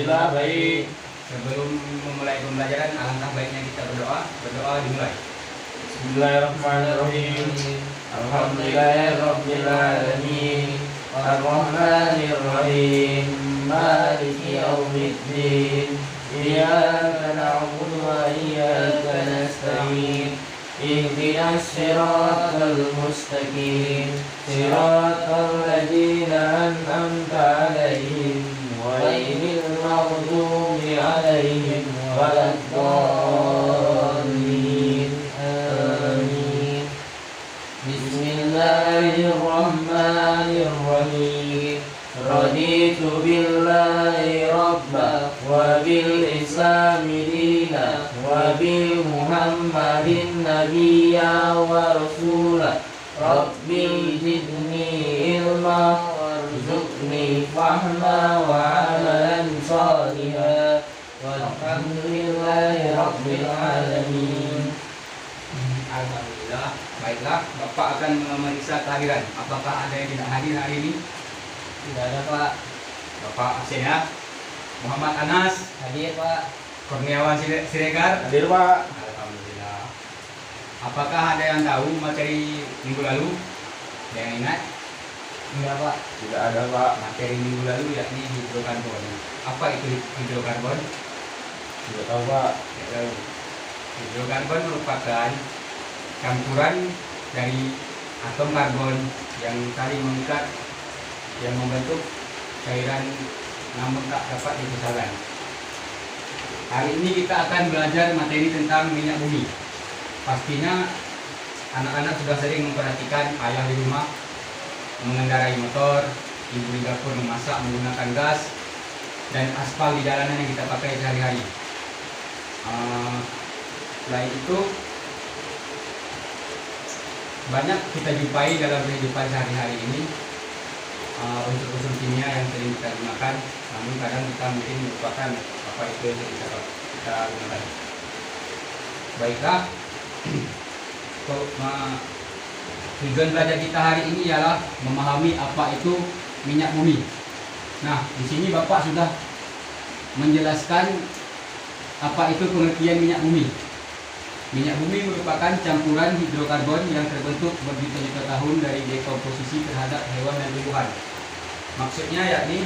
Alhamdulillah baik. Sebelum memulai pembelajaran, alangkah baiknya kita berdoa. Berdoa dimulai. Bismillahirrahmanirrahim. Alhamdulillahirabbil alamin. Arrahmanir rahim. Maliki yaumiddin. Iyyaka na'budu wa iyyaka nasta'in. Ihdinas siratal mustaqim. Siratal ladzina an'amta 'alaihim ghairil maghdubi 'alaihim waladdallin. Amin. Bismillahirrahmanirrahim. Raditu billahi rabba wa bil islami dina wa bil muhammadin nabiyya wa rasula. Rabbi zidni ilma warzuqni fahma wa amalan salihah. Walhamdulillahi rabbil alamin. Alhamdulillah. Baiklah, Bapak akan memeriksa kehadiran. Apakah ada yang tidak hadir hari ini? Tidak ada, Pak. Bapak absen ya. Muhammad Anas, Hadir, Pak. Kurniawan Siregar. Hadir Pak. Alhamdulillah. Apakah ada yang tahu materi minggu lalu? Ada yang ingat? Enggak, Pak. Tidak ada Pak. Materi minggu lalu yakni hidrokarbon. Apa itu hidrokarbon? Tidak tahu Pak. Tidak tahu. Hidrokarbon merupakan campuran dari atom karbon yang saling mengikat yang membentuk cairan namun tak dapat dipisahkan. Hari ini kita akan belajar materi tentang minyak bumi. Pastinya anak-anak sudah sering memperhatikan ayah di rumah mengendarai motor, ibu di dapur memasak menggunakan gas, dan aspal di jalanan yang kita pakai sehari-hari. Selain itu, banyak kita jumpai dalam kehidupan sehari-hari ini unsur-unsur kimia yang sering kita gunakan, namun kadang kita mungkin melupakan apa itu yang kita gunakan. Baiklah, tujuan belajar kita hari ini ialah memahami apa itu minyak bumi. Nah, di sini Bapak sudah menjelaskan apa itu pengertian minyak bumi. Minyak bumi merupakan campuran hidrokarbon yang terbentuk berjuta-juta tahun dari dekomposisi terhadap hewan dan tumbuhan. Maksudnya yakni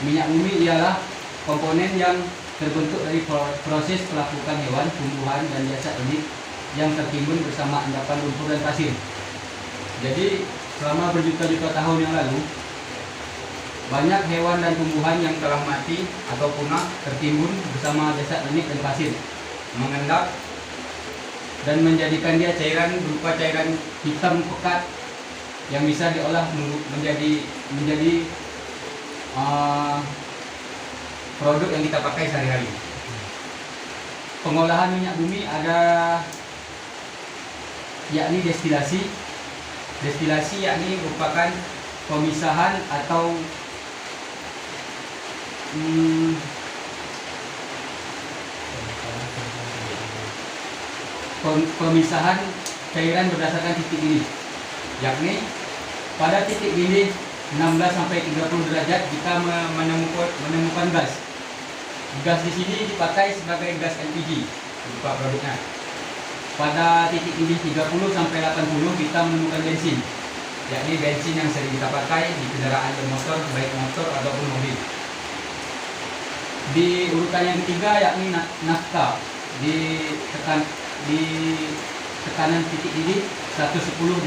minyak bumi ialah komponen yang terbentuk dari proses pelapukan hewan, tumbuhan, dan jasad unik yang tertimbun bersama endapan lumpur dan pasir. Jadi selama berjuta-juta tahun yang lalu, banyak hewan dan tumbuhan yang telah mati atau punah tertimbun bersama jasad unik dan pasir, mengendap dan menjadikan dia cairan berupa cairan hitam pekat yang bisa diolah menjadi produk yang kita pakai sehari-hari. Pengolahan minyak bumi ada yakni destilasi. Destilasi yakni merupakan pemisahan atau pemisahan cairan berdasarkan titik didih, yakni pada titik didih 16 sampai 30 derajat kita menemukan gas. Gas di sini dipakai sebagai gas LPG berupa produknya. Pada titik didih 30 sampai 80 kita menemukan bensin, yakni bensin yang sering kita pakai di kendaraan bermotor, baik motor ataupun mobil. Di urutan yang ketiga yakni nafta di tekanan titik didih 110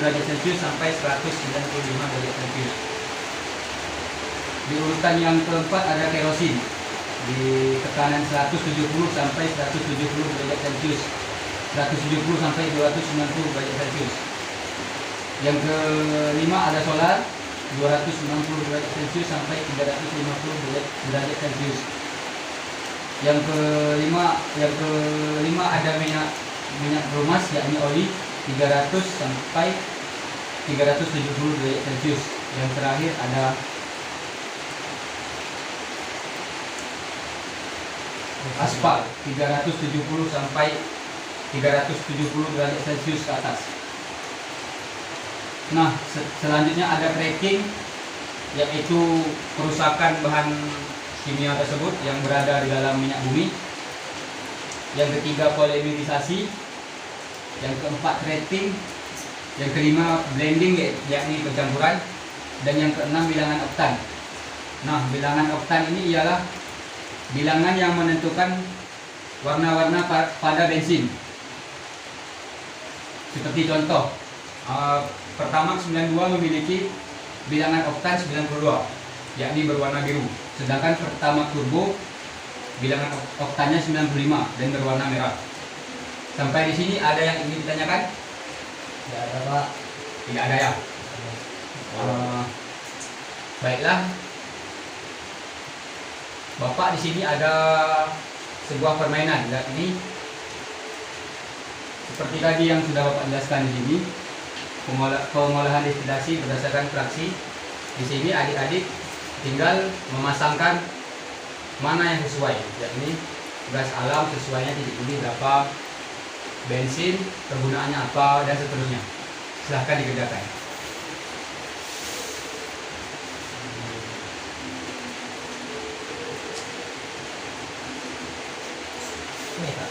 derajat Celcius sampai 195 derajat Celcius. Di urutan yang keempat ada kerosin di tekanan 170 sampai 170 derajat Celcius, 170 sampai 290 derajat Celcius. Yang kelima ada solar 290 derajat Celcius sampai 350 derajat Celcius. Yang kelima ada minyak bromas yakni oli 300 sampai 370 derajat Celcius. Yang terakhir ada aspal 370 sampai 370 derajat Celcius ke atas. Nah, selanjutnya ada cracking, yaitu kerusakan bahan kimia tersebut yang berada di dalam minyak bumi. Yang ketiga polimerisasi, yang keempat treating, yang kelima blending yakni pencampuran, dan yang keenam bilangan oktan. Nah, bilangan oktan ini ialah bilangan yang menentukan warna-warna pada bensin. Seperti contoh, Pertamax 92 memiliki bilangan oktan 92, yakni berwarna biru. Sedangkan Pertamax Turbo bilangan oktannya 95 dan berwarna merah. Sampai di sini ada yang ingin ditanyakan? Tidak ada Pak. Tidak ada ya? Baiklah. Bapak di sini ada sebuah permainan, yakni seperti tadi yang sudah Bapak jelaskan di sini, pengolahan destilasi berdasarkan fraksi. Di sini adik-adik tinggal memasangkan mana yang sesuai, yakni gas alam sesuainya titik ini berapa, bensin kegunaannya apa, dan seterusnya. Silahkan dikerjakan. Ini Pak.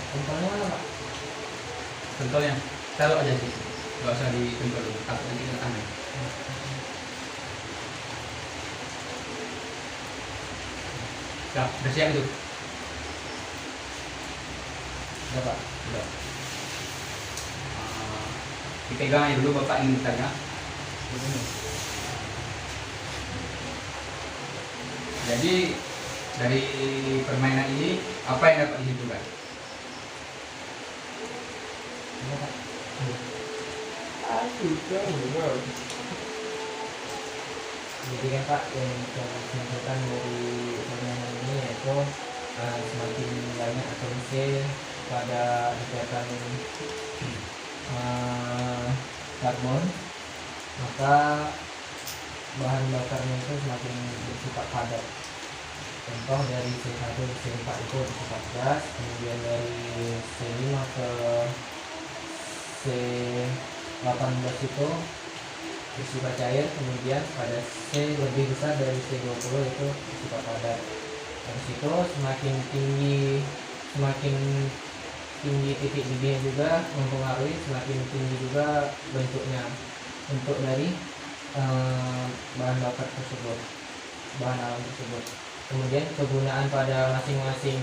Contohnya mana Pak? Contohnya, taruh aja sih, nggak usah ditempel dulu, takut nanti kena tangan. Udah siap itu? Udah Pak. Udah. Dipegang aja dulu, Bapak ingin bertanya. Begini. Jadi dari permainan ini apa yang dapat disimpulkan? Ini Pak. Jadi kan Pak, yang bisa disimpulkan dari permainan ini yaitu semakin banyak atom C pada ikatan karbon, maka bahan bakarnya itu semakin bersifat padat. Contoh dari C1 ke C4 itu bersifat gas, kemudian dari C5 ke C18 itu bersifat cair, kemudian pada C lebih besar dari C20 itu bersifat padat. Dari situ semakin tinggi titik didihnya juga mempengaruhi semakin tinggi juga bentuknya, bentuk dari bahan bakar tersebut, bahan alam tersebut. Kemudian kegunaan pada masing-masing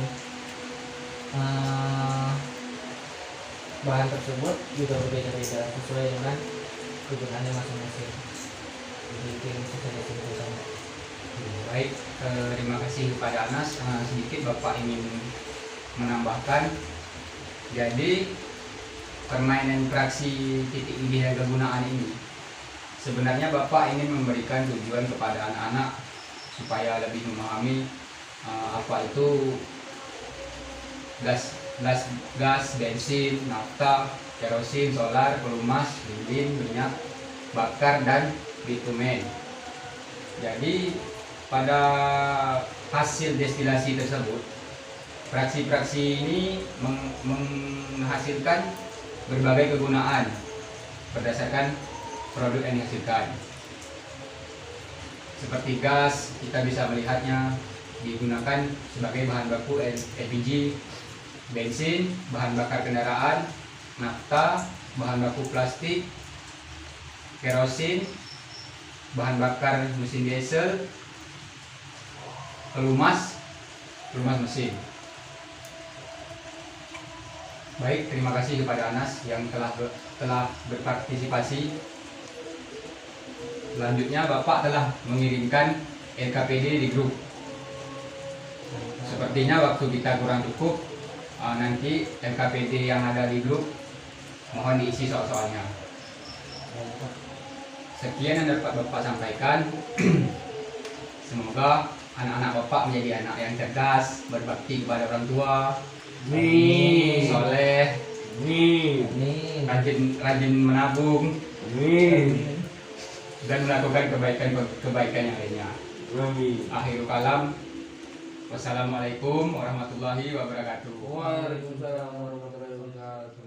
bahan tersebut juga berbeda-beda sesuai dengan kegunaannya masing-masing. Jadi itu yang bisa saya simpulkan. Baik, terima kasih kepada Anas. Sedikit Bapak ingin menambahkan. Jadi permainan fraksi titik didih dan kegunaan ini sebenarnya Bapak ingin memberikan tujuan kepada anak-anak supaya lebih memahami apa itu gas, bensin, nafta, kerosin, solar, pelumas, lilin, minyak bakar, dan bitumen. Jadi pada hasil destilasi tersebut, fraksi-fraksi ini menghasilkan berbagai kegunaan berdasarkan produk yang dihasilkan. Seperti gas, kita bisa melihatnya digunakan sebagai bahan baku LPG, bensin, bahan bakar kendaraan, nafta, bahan baku plastik, kerosin, bahan bakar mesin diesel, pelumas mesin. Baik, terima kasih kepada Anas yang telah berpartisipasi. Selanjutnya Bapak telah mengirimkan LKPD di grup. Sepertinya waktu kita kurang cukup, nanti LKPD yang ada di grup mohon diisi soal-soalnya. Sekian yang dapat Bapak sampaikan. Semoga anak-anak Bapak menjadi anak yang cerdas, berbakti kepada orang tua, Amin. soleh, Amin. rajin menabung, Amin. dan melakukan kebaikan yang lainnya. Amin. Akhirul kalam. Wassalamualaikum warahmatullahi wabarakatuh. Waalaikumsalam warahmatullahi wabarakatuh.